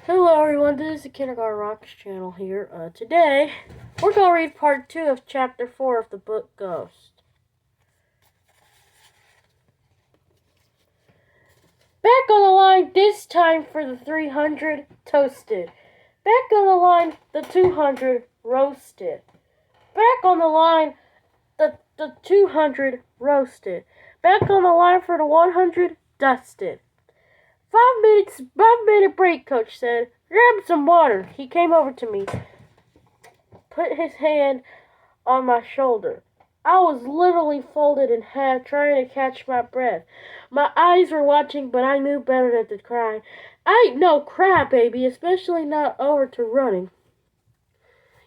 Hello everyone, this is the Kindergarten Rocks channel here. Today, we're going to read part 2 of chapter 4 of the book Ghost. Back on the line, this time for the 300, toasted. Back on the line, the 200, roasted. Back on the line, the 200, roasted. Back on the line for the 100, dusted. 5 minute break, Coach said. Grab some water. He came over to me, put his hand on my shoulder. I was literally folded in half, trying to catch my breath. My eyes were watching, but I knew better than to cry. I ain't no crybaby, especially not over to running.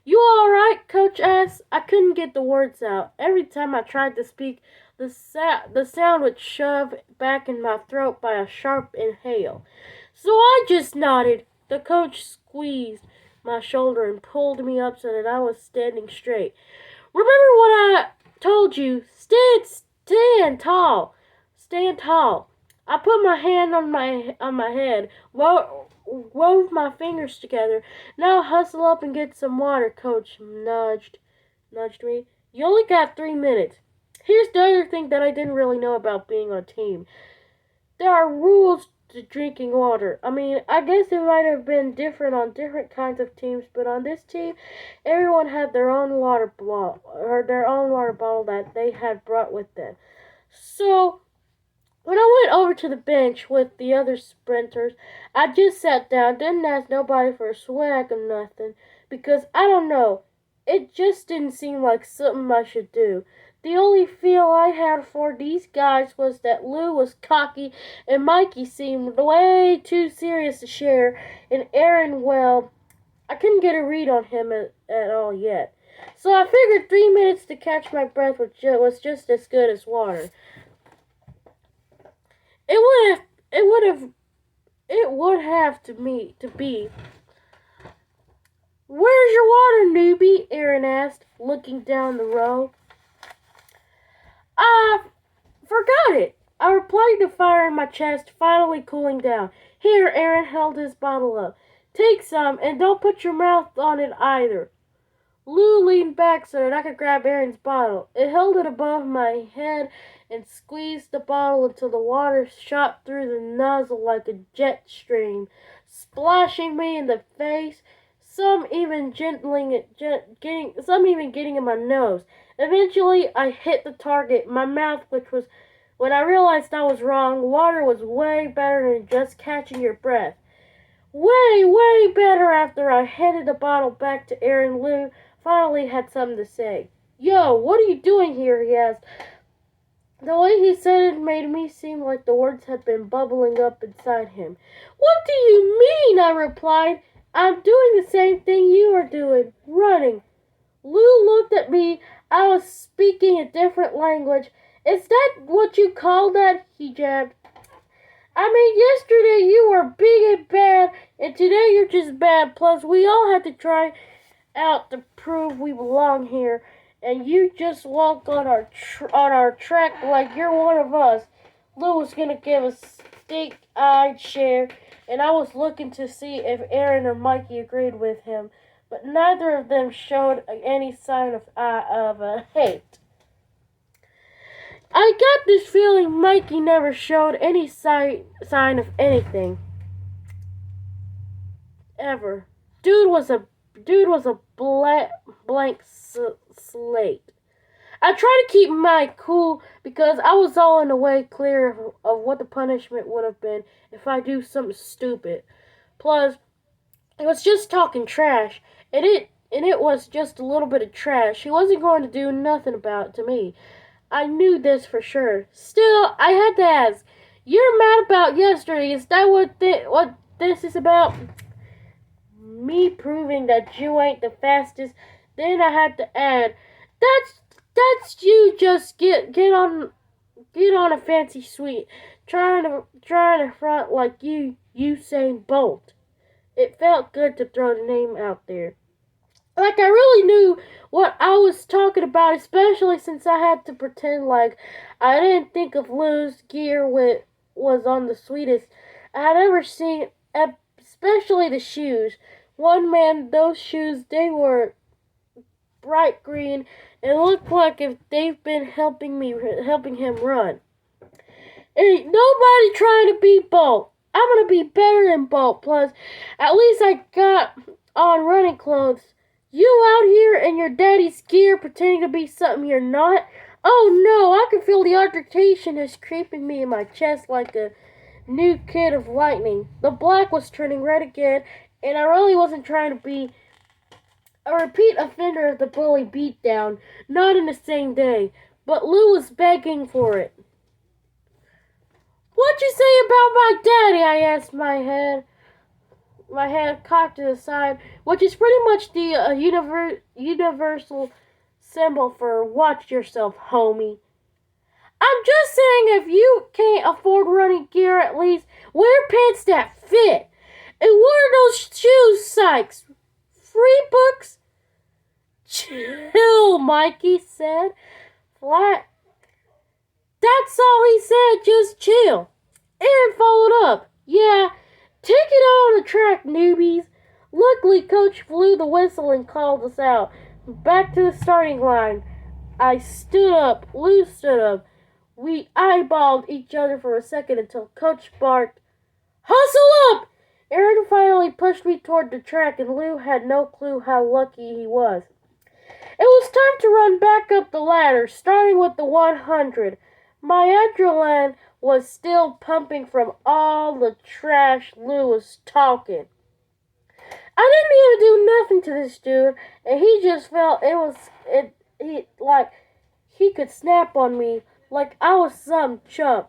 You alright? Coach asked. I couldn't get the words out. Every time I tried to speak, the sound would shove back in my throat by a sharp inhale. So I just nodded. The coach squeezed my shoulder and pulled me up so that I was standing straight. Remember what I told you? Stand tall. Stand tall. I put my hand on my head, wove my fingers together. Now hustle up and get some water, Coach nudged me. You only got 3 minutes. Here's the other thing that I didn't really know about being on a team. There are rules to drinking water. I mean, I guess it might have been different on different kinds of teams, but on this team, everyone had their own water bottle that they had brought with them. So, when I went over to the bench with the other sprinters, I just sat down, didn't ask nobody for a swag or nothing, because I don't know, it just didn't seem like something I should do. The only feel I had for these guys was that Lou was cocky and Mikey seemed way too serious to share, and Aaron, well, I couldn't get a read on him at all yet. So I figured 3 minutes to catch my breath was just as good as water. It would have to be. Where's your water, newbie? Aaron asked, looking down the row. I forgot it. I replied, the fire in my chest finally cooling down. Here, Aaron held his bottle up. Take some, and don't put your mouth on it either. Lou leaned back so that I could grab Aaron's bottle. It held it above my head and squeezed the bottle until the water shot through the nozzle like a jet stream, splashing me in the face, some even getting in my nose. Eventually, I hit the target, my mouth, which was when I realized I was wrong. Water was way better than just catching your breath. Way better. After I handed the bottle back to Aaron, Lou finally had something to say. Yo, what are you doing here? He asked. The way he said it made me seem like the words had been bubbling up inside him. What do you mean? I replied. I'm doing the same thing you are doing, running. Lou looked at me. I was speaking a different language. Is that what you call that? He jabbed. I mean, yesterday you were big and bad, and today you're just bad. Plus, we all had to try out to prove we belong here, and you just walk on our track like you're one of us. Lou was gonna give a stink-eyed share, and I was looking to see if Aaron or Mikey agreed with him, but neither of them showed any sign of hate. I got this feeling Mikey never showed any sign of anything. Ever. Dude was a blank slate. I tried to keep my cool because I was all in the way clear of what the punishment would have been if I do something stupid. Plus, it was just talking trash, and it was just a little bit of trash. He wasn't going to do nothing about it to me. I knew this for sure. Still, I had to ask, you're mad about yesterday. Is that what this is about? Me proving that you ain't the fastest. Then I had to add, that's you just get on a fancy suite, trying to front like Usain Bolt. It felt good to throw the name out there. Like I really knew what I was talking about, especially since I had to pretend like I didn't think of Lou's gear was on the sweetest I had ever seen, especially the shoes. One man, those shoes, they were bright green and looked like if they've been helping him run. Ain't nobody trying to beat Bolt. I'm gonna be better than Bolt. Plus, at least I got on running clothes. You out here in your daddy's gear pretending to be something you're not? Oh no, I can feel the altercation is creeping me in my chest like a new kid of lightning. The black was turning red again, and I really wasn't trying to be a repeat offender of the bully beatdown, not in the same day, but Lou was begging for it. What'd you say about my daddy? I asked, my head cocked to the side, which is pretty much the universal symbol for watch yourself, homie. I'm just saying if you can't afford running gear, at least wear pants that fit. And what are those shoes, Sykes? Free books? Chill, Mikey said. Flat. That's all he said, just chill. Aaron followed up. Yeah, take it on the track, newbies. Luckily, Coach blew the whistle and called us out. Back to the starting line. I stood up. Lou stood up. We eyeballed each other for a second until Coach barked, Hustle up! Aaron finally pushed me toward the track, and Lou had no clue how lucky he was. It was time to run back up the ladder, starting with the 100. My adrenaline was still pumping from all the trash Lou was talking. I didn't even do nothing to this dude, and he just felt he could snap on me like I was some chump.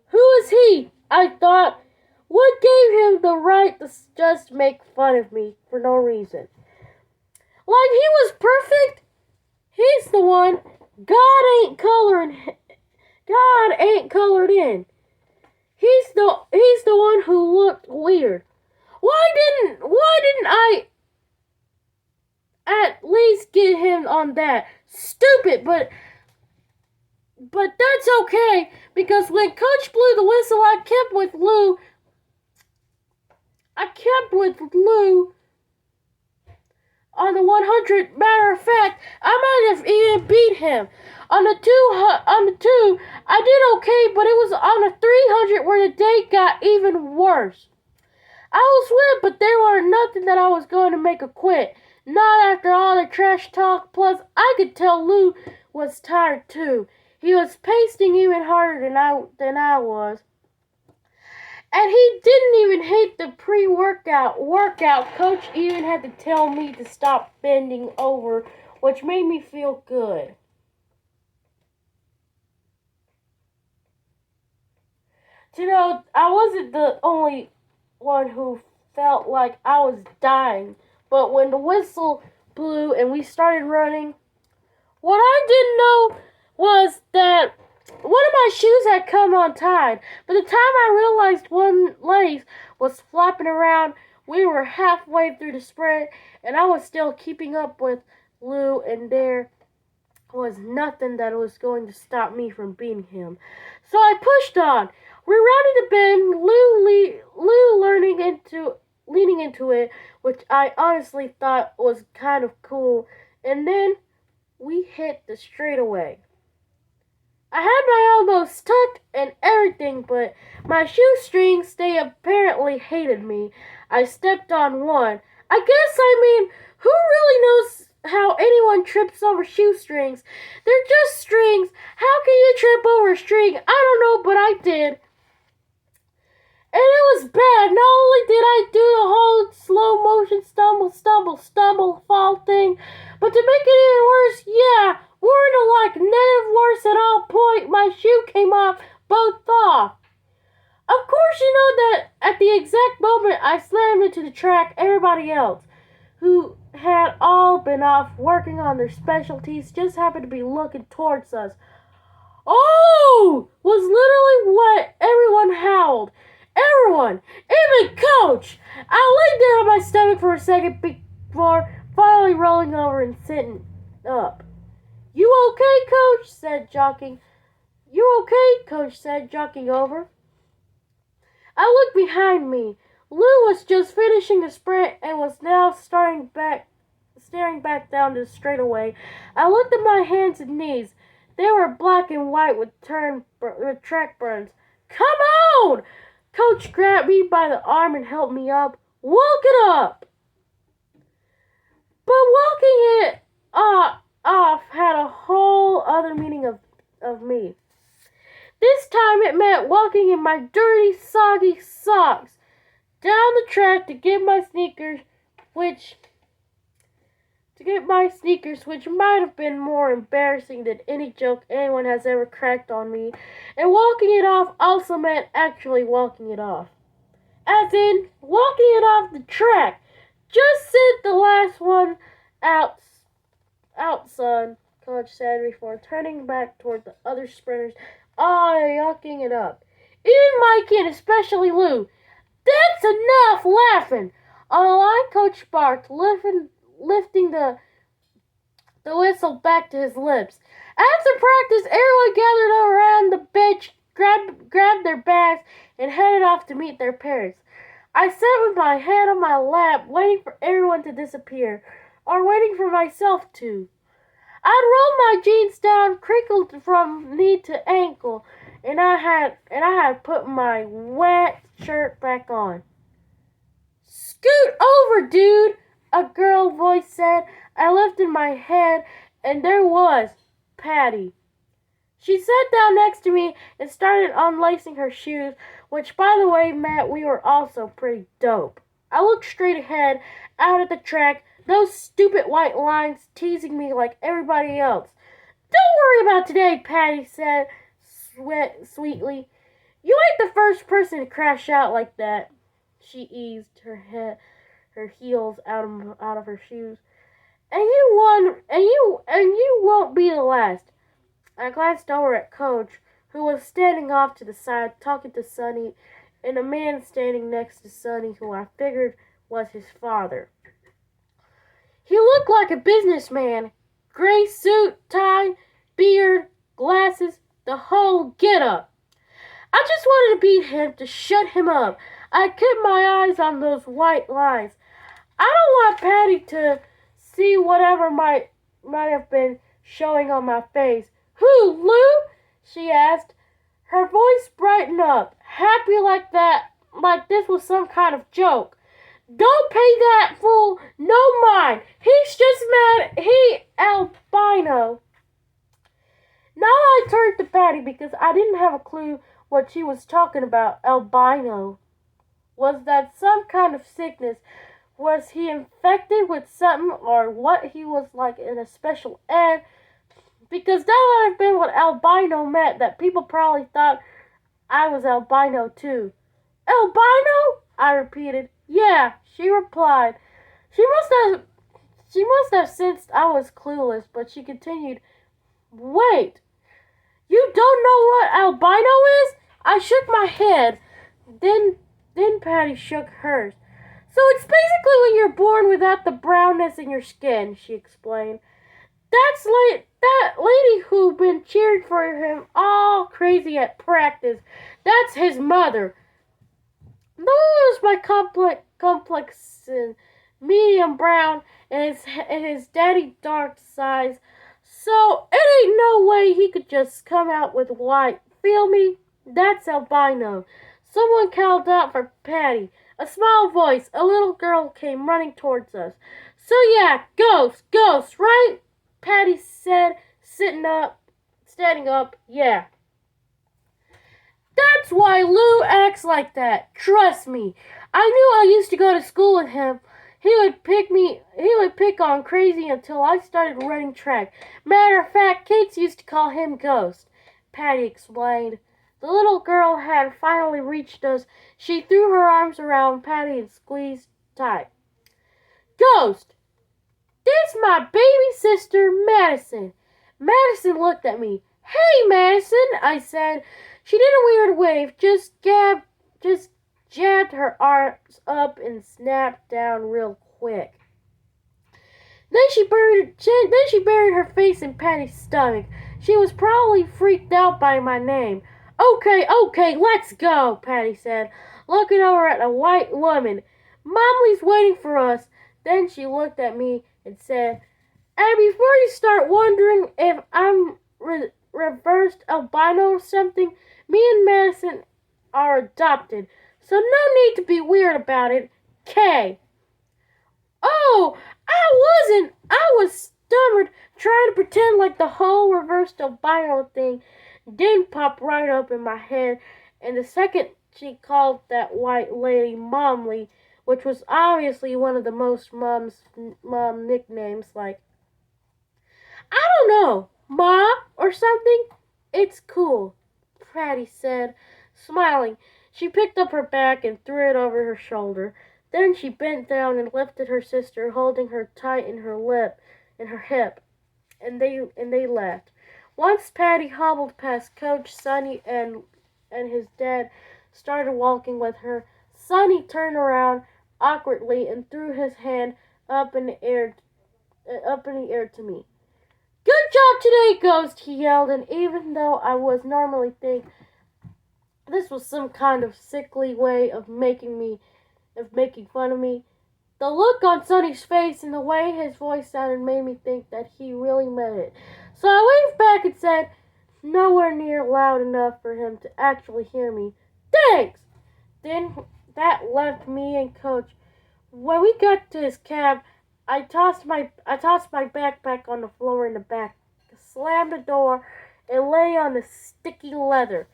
Who is he? I thought. What gave him the right to just make fun of me for no reason? Like he was perfect? He's the one. God ain't colored in. He's the one who looked weird. Why didn't I at least get him on that? Stupid, but that's okay, because when Coach blew the whistle, I kept with Lou on the 100. Matter of fact, I might have even beat him. On the two, I did okay, but it was on the 300 where the day got even worse. I was win, but there were nothing that I was going to make a quit. Not after all the trash talk. Plus, I could tell Lou was tired too. He was pacing even harder than I was. And he didn't even hate the workout. Coach even had to tell me to stop bending over, which made me feel good. You know, I wasn't the only one who felt like I was dying. But when the whistle blew and we started running, what I didn't know was that one of my shoes had come untied. By the time I realized one lace was flapping around, we were halfway through the sprint, and I was still keeping up with Lou, and there was nothing that was going to stop me from beating him. So I pushed on. We rounded a bend, Lou leaning into it, which I honestly thought was kind of cool, and then we hit the straightaway. I had my elbows tucked and everything, but my shoestrings, they apparently hated me. I stepped on one. Who really knows how anyone trips over shoestrings? They're just strings. How can you trip over a string? I don't know, but I did. And it was bad. Not only did I do the whole slow motion stumble, fall thing, but to make it even worse, weren't like negative worse at all point, my shoe came off, both off. Of course, you know that at the exact moment I slammed into the track, everybody else, who had all been off working on their specialties, just happened to be looking towards us. Oh! Was literally what everyone howled. Everyone, even Coach. I laid there on my stomach for a second before finally rolling over and sitting up. You okay, Coach? Said jogging. You okay? Coach said, jogging over. I looked behind me. Lou was just finishing a sprint and was now staring back down the straightaway. I looked at my hands and knees. They were black and white with track burns. Come on! Coach grabbed me by the arm and helped me up. Walk it up! But walking it off had a whole other meaning of me. This time it meant walking in my dirty, soggy socks down the track to get my sneakers, which might have been more embarrassing than any joke anyone has ever cracked on me. And walking it off also meant actually walking it off. As in, walking it off the track. Just sit the last one out, son, Coach said before turning back toward the other sprinters, yucking it up. Even Mikey and especially Lou. That's enough laughing! On the line, Coach barked, lifting the whistle back to his lips. After practice, everyone gathered around the bench, grabbed their bags, and headed off to meet their parents. I sat with my head on my lap, waiting for everyone to disappear, or waiting for myself to. I'd rolled my jeans down, crinkled from knee to ankle, and I had put my wet shirt back on. Scoot over, dude, a girl voice said. I lifted my head, and there was Patty. She sat down next to me and started unlacing her shoes, which, by the way, meant we were also pretty dope. I looked straight ahead, out at the track, those stupid white lines teasing me like everybody else. Don't worry about today, Patty said sweetly. You ain't the first person to crash out like that. She eased her heels out of her shoes. And you won't be the last. I glanced over at Coach, who was standing off to the side talking to Sonny, and a man standing next to Sonny who I figured was his father. He looked like a businessman. Gray suit, tie, beard, glasses, the whole get-up. I just wanted to beat him, to shut him up. I kept my eyes on those white lines. I don't want Patty to see whatever might have been showing on my face. Who, Lou? She asked. Her voice brightened up, happy like this was some kind of joke. Don't pay that fool no mind. He's just mad. He albino. Now I turned to Patty because I didn't have a clue what she was talking about. Albino. Was that some kind of sickness? Was he infected with something, or what he was like in a special ed? Because that would have been what albino meant, that people probably thought I was albino too. Albino? I repeated. Yeah, she replied. She must have sensed I was clueless, but she continued, Wait, you don't know what albino is? I shook my head. Then Patty shook hers. So it's basically when you're born without the brownness in your skin, she explained. That's that lady who been cheering for him all crazy at practice. That's his mother. Lou was my complex and medium brown, and his daddy dark size. So it ain't no way he could just come out with white. Feel me? That's albino. Someone called out for Patty. A small voice, a little girl came running towards us. So yeah, ghost, right? Patty said, standing up, yeah. That's why Lou acts like that. Trust me. I knew I used to go to school with him. He would pick on crazy until I started running track. Matter of fact, kids used to call him Ghost, Patty explained. The little girl had finally reached us. She threw her arms around Patty and squeezed tight. Ghost! This my baby sister, Madison. Madison looked at me. Hey, Madison, I said. She did a weird wave, just jabbed her arms up and snapped down real quick. Then she buried her face in Patty's stomach. She was probably freaked out by my name. Okay, let's go, Patty said. looking over at a white woman. Momly's waiting for us. Then she looked at me and said, and before you start wondering if I'm reversed albino or something, me and Madison are adopted. So no need to be weird about it. K. Oh, I wasn't. I was stammered, trying to pretend like the whole reversed albino thing didn't pop right up in my head. And the second she called that white lady Momly, which was obviously one of the most mom nicknames, like, I don't know, Ma or something. It's cool, Patty said, smiling. She picked up her bag and threw it over her shoulder. Then she bent down and lifted her sister, holding her tight in her hip, and they left. Once Patty hobbled past Coach Sonny and his dad started walking with her, Sonny turned around awkwardly and threw his hand up in the air to me. Good job today, Ghost, he yelled, and even though I was normally think this was some kind of sickly way of making fun of me, the look on Sonny's face and the way his voice sounded made me think that he really meant it. So I waved back and said, nowhere near loud enough for him to actually hear me, thanks! Then that left me and Coach. When we got to his cab, I tossed my backpack on the floor in the back, slammed the door, and lay on the sticky leather.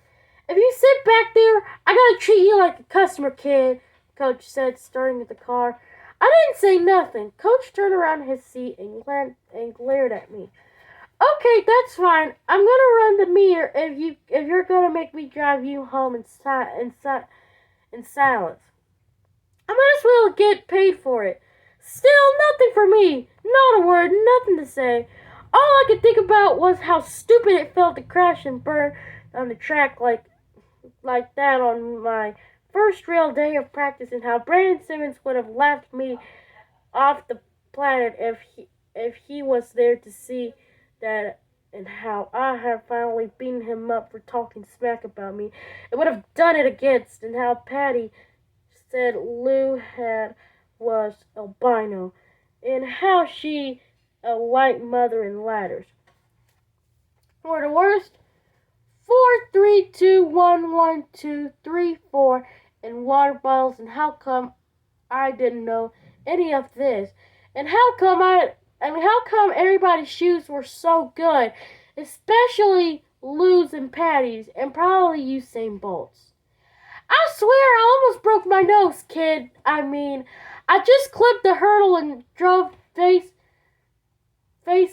If you sit back there, I gotta treat you like a customer, kid, Coach said, starting at the car. I didn't say nothing. Coach turned around in his seat and glared at me. Okay, that's fine. I'm gonna run the meter if you're gonna make me drive you home in silence. I might as well get paid for it. Still, nothing for me. Not a word, nothing to say. All I could think about was how stupid it felt to crash and burn on the track like that on my first real day of practice, and how Brandon Simmons would have laughed me off the planet if he was there to see that, and how I had finally beaten him up for talking smack about me. It would have done it against, and how Patty said Lou was albino, and how she a white mother in ladders. For the worst, 4, 3, 2, 1, 1, 2, 3, 4, and water bottles, and how come I didn't know any of this, and how come everybody's shoes were so good, especially Lou's and Patty's, and probably Usain Bolt's. I swear I almost broke my nose, kid. I just clipped the hurdle and drove face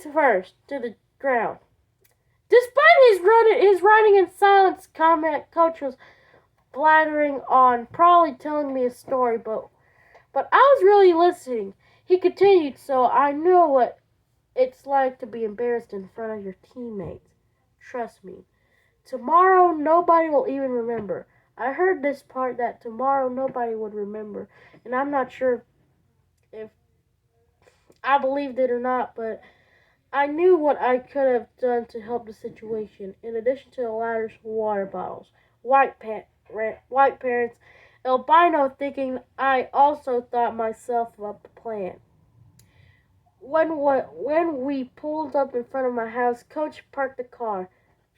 first to the ground. Despite his riding in silence comment, Coach was blathering on, probably telling me a story, but I was really listening. He continued, so I know what it's like to be embarrassed in front of your teammates. Trust me. Tomorrow nobody will even remember. I heard this part that tomorrow nobody would remember, and I'm not sure if I believed it or not, but I knew what I could have done to help the situation. In addition to the ladders, water bottles, white parents, albino thinking, I also thought myself up a plan. When we pulled up in front of my house, Coach parked the car.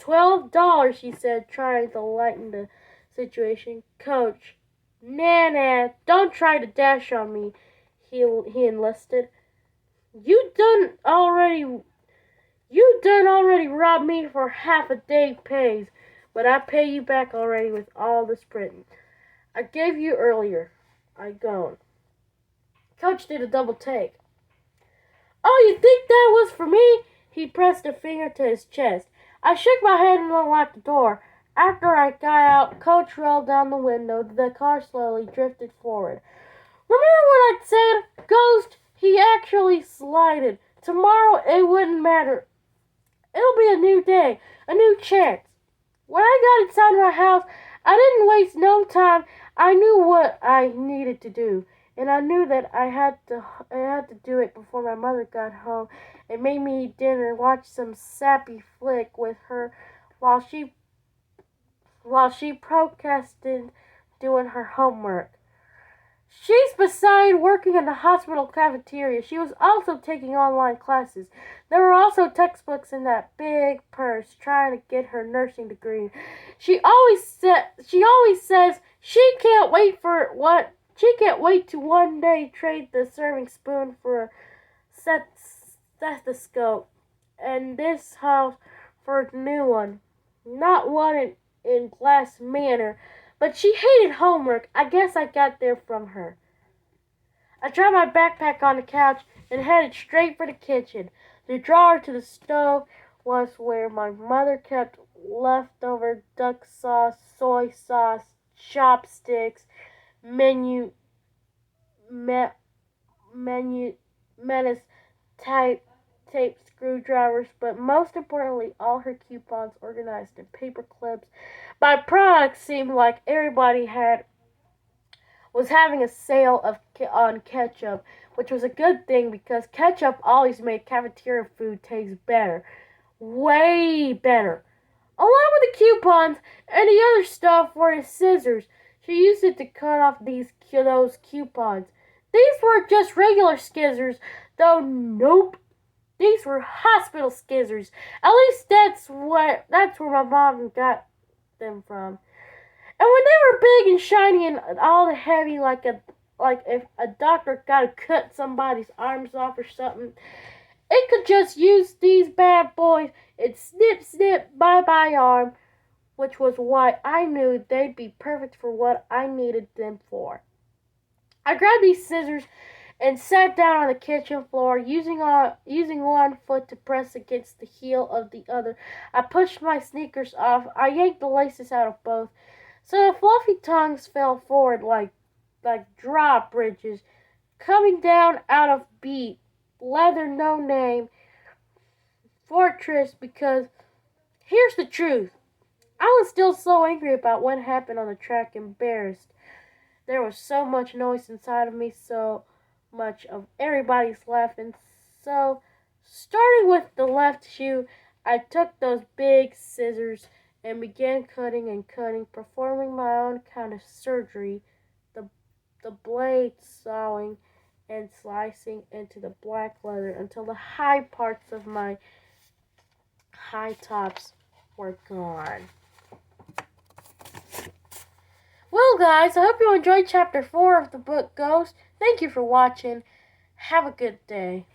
$12, she said, trying to lighten the situation. Coach, nah, don't try to dash on me, he enlisted. You done already robbed me for half a day pays, but I pay you back already with all the sprinting I gave you earlier. I gone. Coach did a double take. Oh, you think that was for me? He pressed a finger to his chest. I shook my head and unlocked the door. After I got out, Coach rolled down the window. The car slowly drifted forward. Remember what I said, Ghost? He actually slided. Tomorrow it wouldn't matter. It'll be a new day, a new chance. When I got inside my house, I didn't waste no time. I knew what I needed to do, and I knew that I had to do it before my mother got home and made me eat dinner and watch some sappy flick with her while she protested doing her homework. She's beside working in the hospital cafeteria. She was also taking online classes. There were also textbooks in that big purse trying to get her nursing degree. She always says she can't wait to one day trade the serving spoon for a stethoscope and this house for a new one. Not one in Glass Manor, but she hated homework. I guess I got there from her. I dropped my backpack on the couch and headed straight for the kitchen. The drawer to the stove was where my mother kept leftover duck sauce, soy sauce, chopsticks, menu, me, menu, menace, tape screwdrivers, but most importantly, all her coupons organized in paper clips. My products seemed like everybody was having a sale on ketchup, which was a good thing because ketchup always made cafeteria food taste better, way better. Along with the coupons and the other stuff were the scissors. She used it to cut off those coupons. These were just regular scissors, though. Nope. These were hospital scissors. At least that's where my mom got them from. And when they were big and shiny and all heavy, like if a doctor got to cut somebody's arms off or something, it could just use these bad boys and snip, snip, bye bye arm, which was why I knew they'd be perfect for what I needed them for. I grabbed these scissors and sat down on the kitchen floor, using one foot to press against the heel of the other. I pushed my sneakers off. I yanked the laces out of both, so the fluffy tongues fell forward like drawbridges, coming down out of beat leather no name fortress. Because here's the truth. I was still so angry about what happened on the track, embarrassed. There was so much noise inside of me, so much of everybody's laughing. So, starting with the left shoe, I took those big scissors and began cutting and cutting, performing my own kind of surgery, the blade sawing and slicing into the black leather until the high parts of my high tops were gone. Well, guys, I hope you enjoyed chapter 4 of the book Ghost. Thank you for watching. Have a good day.